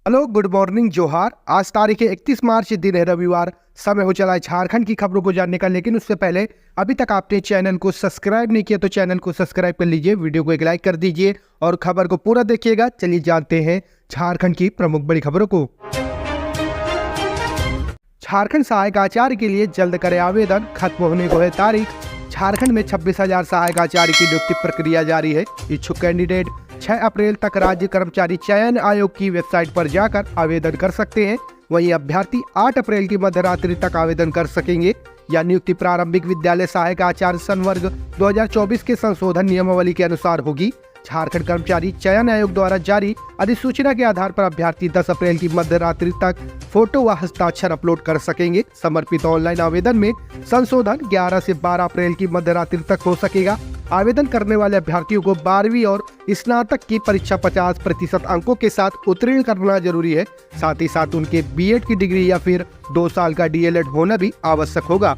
Hello, good morning, जोहार। आज तारीख है 31 मार्च, दिन है रविवार। समय हो चला है झारखंड की खबरों को जानने का, लेकिन उससे पहले अभी तक आपने चैनल को सब्सक्राइब नहीं किया तो चैनल को सब्सक्राइब कर लीजिए, वीडियो को एक लाइक कर दीजिए और खबर को पूरा देखिएगा। चलिए जानते हैं झारखंड की प्रमुख बड़ी खबरों को। झारखंड सहायक आचार्य के लिए जल्द करे आवेदन, खत्म होने को है तारीख। झारखंड में 26,000 सहायक आचार्य की नियुक्ति प्रक्रिया जारी है। इच्छुक कैंडिडेट 6 अप्रैल तक राज्य कर्मचारी चयन आयोग की वेबसाइट पर जाकर आवेदन कर सकते हैं। वहीं अभ्यर्थी 8 अप्रैल की मध्यरात्रि तक आवेदन कर सकेंगे। यह नियुक्ति प्रारंभिक विद्यालय सहायक आचार्य संवर्ग 2024 के संशोधन नियमावली के अनुसार होगी। झारखंड कर्मचारी चयन आयोग द्वारा जारी अधिसूचना के आधार पर अभ्यर्थी 10 अप्रैल की मध्यरात्रि तक फोटो व हस्ताक्षर अपलोड कर सकेंगे। समर्पित ऑनलाइन आवेदन में संशोधन 11 से 12 अप्रैल की मध्यरात्रि तक हो सकेगा। आवेदन करने वाले अभ्यर्थियों को 12वीं और स्नातक की परीक्षा 50% अंकों के साथ उत्तीर्ण करना जरूरी है। साथ ही साथ उनके बीएड की डिग्री या फिर 2 साल का डीएलएड होना भी आवश्यक होगा।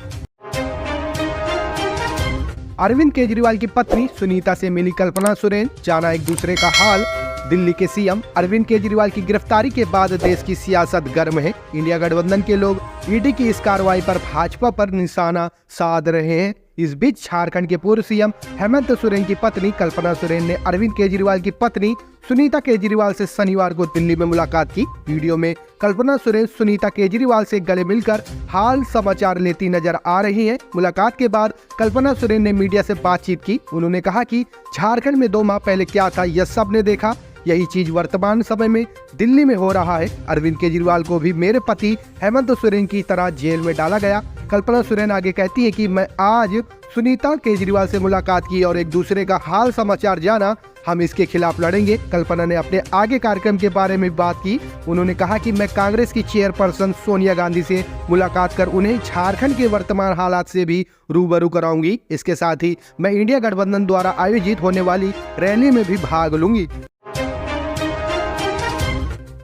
अरविंद केजरीवाल की पत्नी सुनीता से मिली कल्पना सोरेन, जाना एक दूसरे का हाल। दिल्ली के सीएम अरविंद केजरीवाल की गिरफ्तारी के बाद देश की सियासत गर्म है। इंडिया गठबंधन के लोग ईडी की इस कार्रवाई पर भाजपा पर निशाना साध रहे हैं। इस बीच झारखंड के पूर्व सीएम हेमंत सोरेन की पत्नी कल्पना सोरेन ने अरविंद केजरीवाल की पत्नी सुनीता केजरीवाल से शनिवार को दिल्ली में मुलाकात की। वीडियो में कल्पना सोरेन सुनीता केजरीवाल से गले मिलकर हाल समाचार लेती नजर आ रही हैं। मुलाकात के बाद कल्पना सोरेन ने मीडिया से बातचीत की। उन्होंने कहा कि झारखंड में 2 माह पहले क्या था यह सब ने देखा, यही चीज वर्तमान समय में दिल्ली में हो रहा है। अरविंद केजरीवाल को भी मेरे पति हेमंत सोरेन की तरह जेल में डाला गया। कल्पना सोरेन आगे कहती है कि मैं आज सुनीता केजरीवाल से मुलाकात की और एक दूसरे का हाल समाचार जाना। हम इसके खिलाफ लड़ेंगे। कल्पना ने अपने आगे कार्यक्रम के बारे में बात की। उन्होंने कहा कि मैं कांग्रेस की चेयरपर्सन सोनिया गांधी से मुलाकात कर उन्हें झारखंड के वर्तमान हालात से भी रूबरू कराऊंगी। इसके साथ ही मैं इंडिया गठबंधन द्वारा आयोजित होने वाली रैली में भी भाग लूंगी।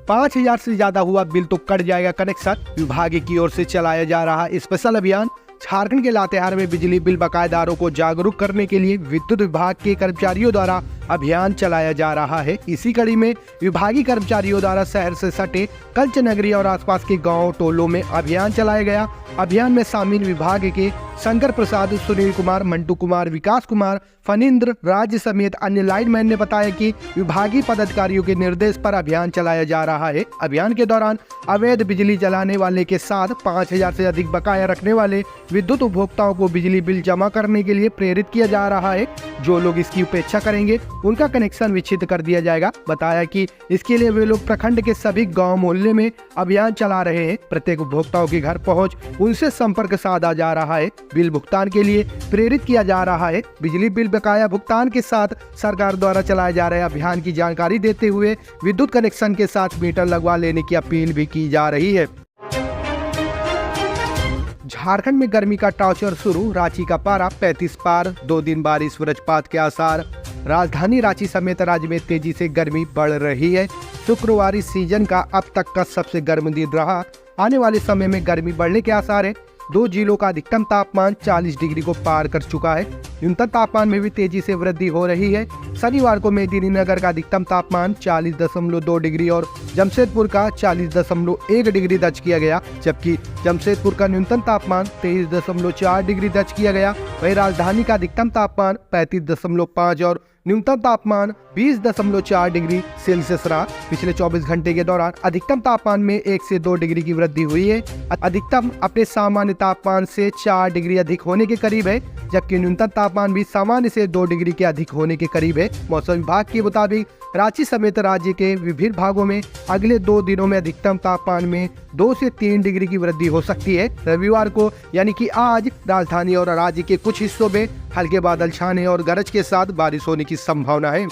5,000 से ज्यादा हुआ बिल तो कट जाएगा कनेक्शन, विभाग की ओर से चलाया जा रहा स्पेशल अभियान। झारखंड के लातेहार में बिजली बिल बकायेदारों को जागरूक करने के लिए विद्युत विभाग के कर्मचारियों द्वारा अभियान चलाया जा रहा है। इसी कड़ी में विभागीय कर्मचारियों द्वारा शहर से सटे कल्च नगरी और आसपास के गांव टोलों में अभियान चलाया गया। अभियान में शामिल विभाग के शंकर प्रसाद, सुनील कुमार, मंटू कुमार, विकास कुमार, फनिंद्र राज्य समेत अन्य लाइनमैन ने बताया कि विभागीय पदाधिकारियों के निर्देश पर अभियान चलाया जा रहा है। अभियान के दौरान अवैध बिजली जलाने वाले के साथ 5,000 से अधिक बकाया रखने वाले विद्युत उपभोक्ताओं को बिजली बिल जमा करने के लिए प्रेरित किया जा रहा है। जो लोग इसकी उपेक्षा करेंगे उनका कनेक्शन विच्छेद कर दिया जाएगा। बताया कि इसके लिए वे लोग प्रखंड के सभी गांव मोहल्ले में अभियान चला रहे हैं। प्रत्येक उपभोक्ताओं के घर पहुंच उनसे संपर्क साधा जा रहा है। बिल भुगतान के लिए प्रेरित किया जा रहा है। बिजली बिल बकाया भुगतान के साथ सरकार द्वारा चलाए जा रहे अभियान की जानकारी देते हुए विद्युत कनेक्शन के साथ मीटर लगवा लेने की अपील भी की जा रही है। झारखंड में गर्मी का टॉर्चर शुरू, रांची का पारा 35 पार, 2 दिन बारिश वज्रपात के आसार। राजधानी रांची समेत राज्य में तेजी से गर्मी बढ़ रही है। शुक्रवार इस सीजन का अब तक का सबसे गर्म दिन रहा। आने वाले समय में गर्मी बढ़ने के आसार है। 2 जिलों का अधिकतम तापमान 40 डिग्री को पार कर चुका है। न्यूनतम तापमान में भी तेजी से वृद्धि हो रही है। शनिवार को मेदिनीनगर का अधिकतम तापमान 40.2 डिग्री और जमशेदपुर का 40.1 डिग्री दर्ज किया गया, जबकि जमशेदपुर का न्यूनतम तापमान 23.4 डिग्री दर्ज किया गया। वहीं राजधानी का अधिकतम तापमान 35.5 और न्यूनतम तापमान 20.4 डिग्री सेल्सियस रहा। पिछले 24 घंटे के दौरान अधिकतम तापमान में 1 से 2 डिग्री की वृद्धि हुई है। अधिकतम अपने सामान्य तापमान से 4 डिग्री अधिक होने के करीब है, जबकि न्यूनतम तापमान भी सामान्य से 2 डिग्री के अधिक होने के करीब है। मौसम विभाग के मुताबिक रांची समेत राज्य के विभिन्न भागों में अगले 2 दिनों में अधिकतम तापमान में 2 से 3 डिग्री की वृद्धि हो सकती है। रविवार को यानी कि आज राजधानी और राज्य के कुछ हिस्सों में हल्के बादल छाने और गरज के साथ बारिश होने की संभावना है।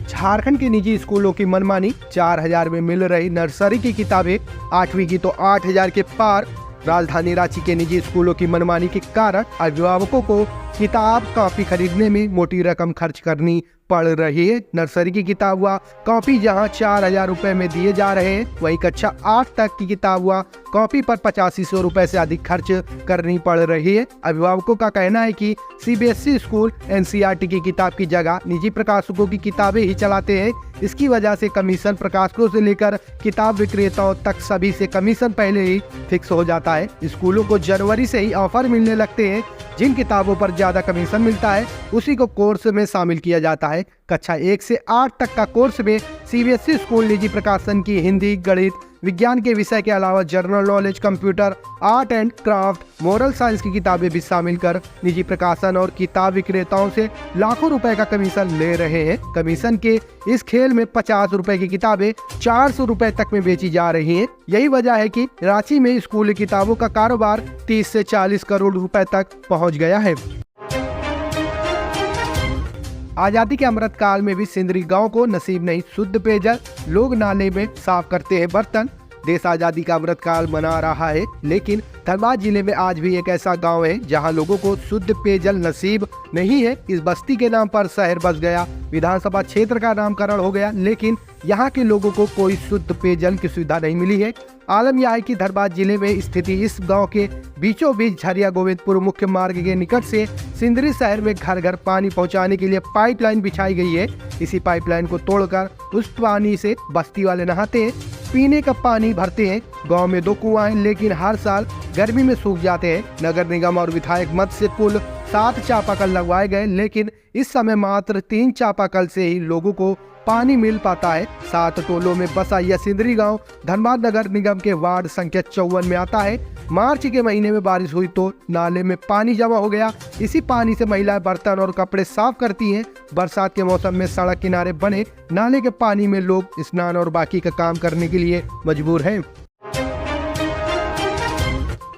झारखंड के निजी स्कूलों की मनमानी, 4,000 में मिल रही नर्सरी की किताबें, 8वीं की तो 8,000 के पार। राजधानी रांची के निजी स्कूलों की मनमानी के कारण अभिभावकों को किताब कॉपी खरीदने में मोटी रकम खर्च करनी पढ़ रही है। नर्सरी की किताब व कॉपी जहां 4,000 रुपए में दिए जा रहे हैं, वहीं कक्षा 8 तक की किताब व कॉपी पर 8500 रुपए से अधिक खर्च करनी पड़ रही है। अभिभावकों का कहना है कि CBSE स्कूल NCERT की किताब की जगह निजी प्रकाशकों की किताबें ही चलाते हैं। इसकी वजह से कमीशन प्रकाशकों से लेकर किताब विक्रेताओं तक सभी से कमीशन पहले ही फिक्स हो जाता है। स्कूलों को जनवरी से ही ऑफर मिलने लगते हैं। जिन किताबों पर ज्यादा कमीशन मिलता है उसी को कोर्स में शामिल किया जाता है। कक्षा 1 से 8 तक का कोर्स में CBSE स्कूल निजी प्रकाशन की हिंदी, गणित, विज्ञान के विषय के अलावा general knowledge, computer, art and craft, moral science की किताबें भी शामिल कर निजी प्रकाशन और किताब विक्रेताओं से लाखों रुपए का कमीशन ले रहे हैं। कमीशन के इस खेल में 50 रुपए की किताबें 400 रुपए तक में बेची जा रही हैं। यही वजह है कि रांची में स्कूली किताबों का कारोबार 30 से 40 करोड़ रुपए तक पहुंच गया है। आजादी के अमृत काल में भी सिंदरी गांव को नसीब नहीं शुद्ध पेयजल, लोग नाले में साफ करते हैं बर्तन। देश आजादी का अमृत काल मना रहा है, लेकिन धनबाद जिले में आज भी एक ऐसा गांव है जहां लोगों को शुद्ध पेयजल नसीब नहीं है। इस बस्ती के नाम पर शहर बस गया, विधानसभा क्षेत्र का नामकरण हो गया, लेकिन यहाँ के लोगों को कोई शुद्ध पेयजल की सुविधा नहीं मिली है। आलम यह है कि धनबाद जिले में स्थिति इस गांव के बीचों बीच झरिया गोविंदपुर मुख्य मार्ग के निकट से सिंदरी शहर में घर घर पानी पहुंचाने के लिए पाइपलाइन बिछाई गई है। इसी पाइपलाइन को तोड़कर उस पानी से बस्ती वाले नहाते हैं, पीने का पानी भरते हैं। गांव में 2 कुआं हैं, लेकिन हर साल गर्मी में सूख जाते हैं। नगर निगम और विधायक मद से कुल 7 चापाकल लगवाए गए, लेकिन इस समय मात्र 3 चापाकल से ही लोगों को पानी मिल पाता है। 7 टोलों में बसा यह सिंदरी गांव धनबाद नगर निगम के वार्ड संख्या 54 में आता है। मार्च के महीने में बारिश हुई तो नाले में पानी जमा हो गया। इसी पानी से महिलाएं बर्तन और कपड़े साफ करती हैं। बरसात के मौसम में सड़क किनारे बने नाले के पानी में लोग स्नान और बाकी का काम करने के लिए मजबूर हैं।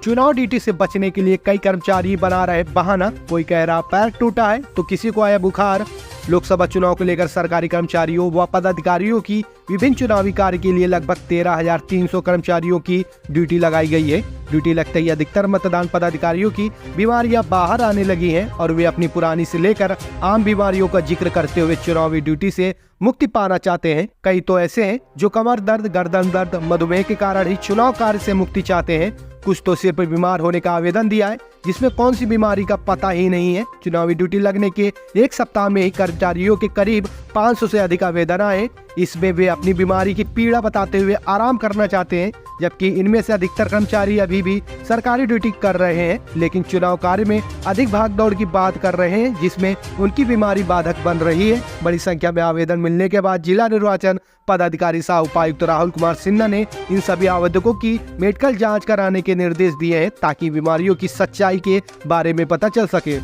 चुनाव ड्यूटी से बचने के लिए कई कर्मचारी बना रहे बहाना। कोई कह रहा पैर टूटा है तो किसी को आया बुखार। लोकसभा चुनाव को लेकर सरकारी कर्मचारियों व पदाधिकारियों की विभिन्न चुनावी कार्य के लिए लगभग 13,300 कर्मचारियों की ड्यूटी लगाई गई है। ड्यूटी लगते ही अधिकतर मतदान पदाधिकारियों की बीमारियां बाहर आने लगी हैं और वे अपनी पुरानी से लेकर आम बीमारियों का जिक्र करते हुए चुनावी ड्यूटी से मुक्ति पाना चाहते हैं। कई तो ऐसे हैं जो कमर दर्द, गर्दन दर्द, मधुमेह के कारण ही चुनाव कार्य से मुक्ति चाहते हैं। कुछ तो सिर पर बीमार होने का आवेदन दिया है, जिसमें कौन सी बीमारी का पता ही नहीं है। चुनावी ड्यूटी लगने के 1 सप्ताह में ही कर्मचारियों के करीब 500 से अधिक आवेदन आए। इसमें वे अपनी बीमारी की पीड़ा बताते हुए आराम करना चाहते हैं, जबकि इनमें से अधिकतर कर्मचारी अभी भी सरकारी ड्यूटी कर रहे हैं, लेकिन चुनाव कार्य में अधिक भागदौड़ की बात कर रहे हैं, जिसमें उनकी बीमारी बाधक बन रही है। बड़ी संख्या में आवेदन मिलने के बाद जिला निर्वाचन पदाधिकारी सह उपायुक्त राहुल कुमार सिन्हा ने इन सभी आवेदकों की मेडिकल जांच कराने के निर्देश दिए हैं, ताकि बीमारियों की सच्चाई के बारे में पता चल सके।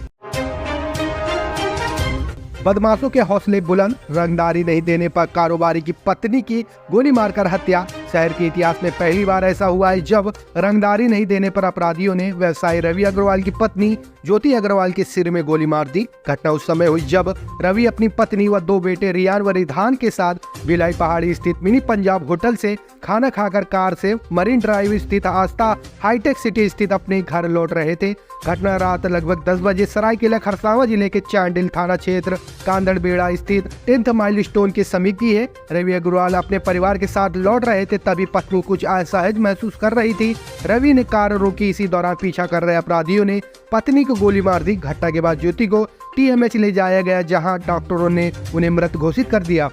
बदमाशों के हौसले बुलंद, रंगदारी नहीं देने पर कारोबारी की पत्नी की गोली मारकर हत्या। शहर के इतिहास में पहली बार ऐसा हुआ है जब रंगदारी नहीं देने पर अपराधियों ने व्यवसायी रवि अग्रवाल की पत्नी ज्योति अग्रवाल के सिर में गोली मार दी। घटना उस समय हुई जब रवि अपनी पत्नी व 2 बेटे रियान व रिधान के साथ भिलाई पहाड़ी स्थित मिनी पंजाब होटल से खाना खाकर कार से मरीन ड्राइव स्थित आस्था हाईटेक सिटी स्थित अपने घर लौट रहे थे। घटना रात लगभग 10 बजे सरायकेला खरसावां जिले के चांडिल थाना क्षेत्र कांदड़बेड़ा स्थित 10th माइलस्टोन के समीप की है। रवि अग्रवाल अपने परिवार के साथ लौट रहे थे, तभी पत्नी कुछ असहज महसूस कर रही थी। रवि ने कार रोकी, इसी दौरान पीछा कर रहे अपराधियों ने पत्नी को गोली मार दी। घटना के बाद ज्योति को TMH ले जाया गया, जहां डॉक्टरों ने उन्हें मृत घोषित कर दिया।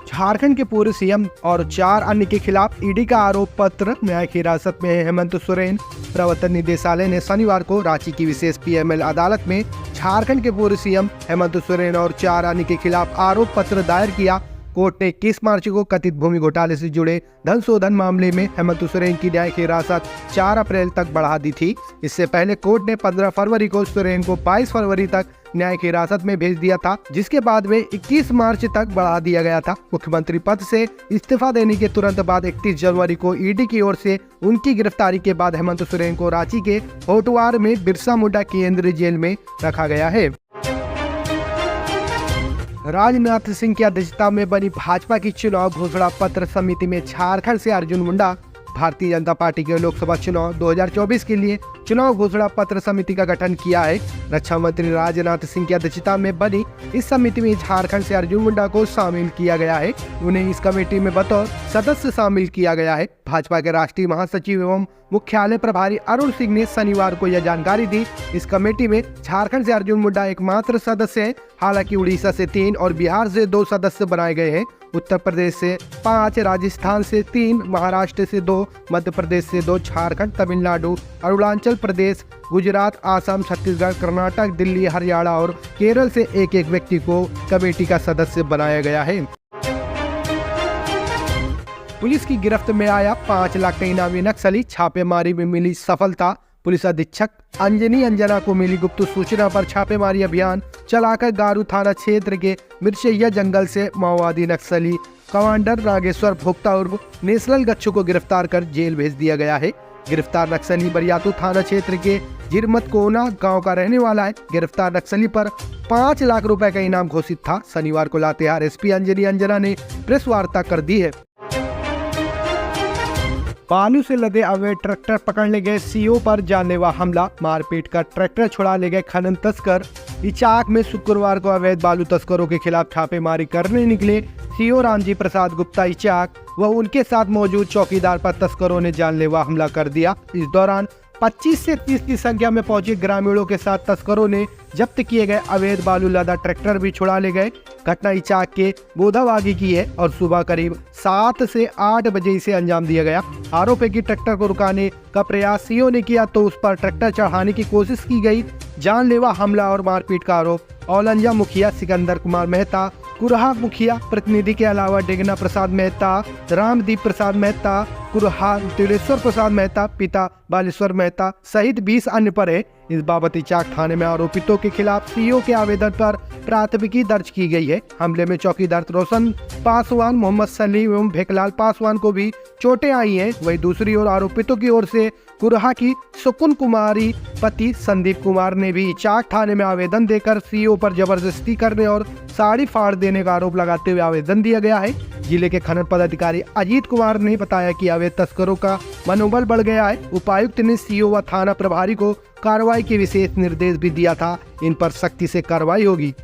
झारखंड के पूर्व CM और 4 अन्य के खिलाफ ED का आरोप पत्र। न्यायिक हिरासत में हेमंत सोरेन। प्रवर्तन निदेशालय ने शनिवार को रांची की विशेष PML अदालत में झारखंड के पूर्व CM हेमंत सोरेन और 4 अन्य के खिलाफ आरोप पत्र दायर किया। कोर्ट ने 21 मार्च को कथित भूमि घोटाले से जुड़े धन शोधन मामले में हेमंत सोरेन की न्यायिक हिरासत 4 अप्रैल तक बढ़ा दी थी। इससे पहले कोर्ट ने 15 फरवरी को सोरेन को 22 फरवरी तक न्यायिक हिरासत में भेज दिया था, जिसके बाद में 21 मार्च तक बढ़ा दिया गया था। मुख्यमंत्री पद से इस्तीफा देने के तुरंत बाद 31 जनवरी को ED की ओर से उनकी गिरफ्तारी के बाद हेमंत सोरेन को रांची के होटवार में बिरसा मुंडा केंद्रीय जेल में रखा गया है। राजनाथ सिंह की अध्यक्षता में बनी भाजपा की चुनाव घोषणा पत्र समिति में झारखंड से अर्जुन मुंडा भारतीय जनता पार्टी के लोकसभा चुनाव 2024 के लिए चुनाव घोषणा पत्र समिति का गठन किया है। रक्षा मंत्री राजनाथ सिंह की अध्यक्षता में बनी इस समिति में झारखंड से अर्जुन मुंडा को शामिल किया गया है। उन्हें इस कमेटी में बतौर सदस्य शामिल किया गया है। भाजपा के राष्ट्रीय महासचिव एवं मुख्यालय प्रभारी अरुण सिंह ने शनिवार को यह जानकारी दी। इस कमेटी में झारखंड से अर्जुन मुंडा एकमात्र सदस्य है। हालांकि उड़ीसा से 3 और बिहार से 2 सदस्य बनाए गए हैं। उत्तर प्रदेश से 5, राजस्थान से 3, महाराष्ट्र से 2, मध्य प्रदेश से 2, झारखंड, तमिलनाडु, अरुणाचल प्रदेश, गुजरात, आसाम, छत्तीसगढ़, कर्नाटक, दिल्ली, हरियाणा और केरल से एक व्यक्ति को कमेटी का सदस्य बनाया गया है। पुलिस की गिरफ्त में आया 5 लाख का इनामी नक्सली, छापेमारी में मिली सफलता। पुलिस अधीक्षक अंजनी अंजना को मिली गुप्त सूचना पर छापेमारी अभियान चलाकर गारू थाना क्षेत्र के मिर्चैया जंगल से माओवादी नक्सली कमांडर नागेश्वर भोक्ता उर्फ नेशनल गच्छू को गिरफ्तार कर जेल भेज दिया गया है। गिरफ्तार नक्सली बरियातू थाना क्षेत्र के जिरमत कोना गांव का रहने वाला है। गिरफ्तार नक्सली पर 5 लाख रुपए का इनाम घोषित था। शनिवार को लातेहार एसपी अंजनी अंजना ने प्रेस वार्ता कर दी है। बालू से लदे अवैध ट्रैक्टर पकड़ने गए सीओ पर जानलेवा हमला, मारपीट कर ट्रैक्टर छुड़ा ले गए खनन तस्कर। इचाक में शुक्रवार को अवैध बालू तस्करों के खिलाफ छापेमारी करने निकले सीओ रामजी प्रसाद गुप्ता इचाक व उनके साथ मौजूद चौकीदार पर तस्करों ने जानलेवा हमला कर दिया। इस दौरान 25 से 30 की संख्या में पहुंचे ग्रामीणों के साथ तस्करों ने जब्त किए गए अवैध बालू लदा ट्रैक्टर भी छुड़ा ले गए। घटना इचाक के बोधाबागी की है और सुबह करीब 7 से 8 बजे इसे अंजाम दिया गया। आरोप है कि ट्रैक्टर को रुकाने का प्रयास सीओ ने किया तो उस पर ट्रैक्टर चढ़ाने की कोशिश की गई। जानलेवा हमला और मारपीट का आरोप औलंजा मुखिया सिकंदर कुमार मेहता, कुरहा मुखिया प्रतिनिधि के अलावा डेगना प्रसाद मेहता, रामदीप प्रसाद मेहता, कुरहा तिलेश्वर प्रसाद मेहता, पिता बालेश्वर मेहता सहित 20 अन्य पर है। इस बाबत इचाक थाने में आरोपितों के खिलाफ सीओ के आवेदन पर प्राथमिकी दर्ज की गई है। हमले में चौकीदार रोशन पासवान, मोहम्मद सलीम एवं भेकलाल पासवान को भी चोटें आई हैं। वहीं दूसरी ओर आरोपितों की ओर से कुरहा की सुकुन कुमारी पति संदीप कुमार ने भी इचाक थाने में आवेदन देकर सीओ पर जबरदस्ती करने और साड़ी फाड़ देने का आरोप लगाते हुए आवेदन दिया गया है। जिले के खनन पदाधिकारी अजीत कुमार ने बताया कि अवैध तस्करों का मनोबल बढ़ गया है। उपायुक्त ने सीओ व थाना प्रभारी को कार्रवाई के विशेष निर्देश भी दिया था। इन पर सख्ती से कार्रवाई होगी।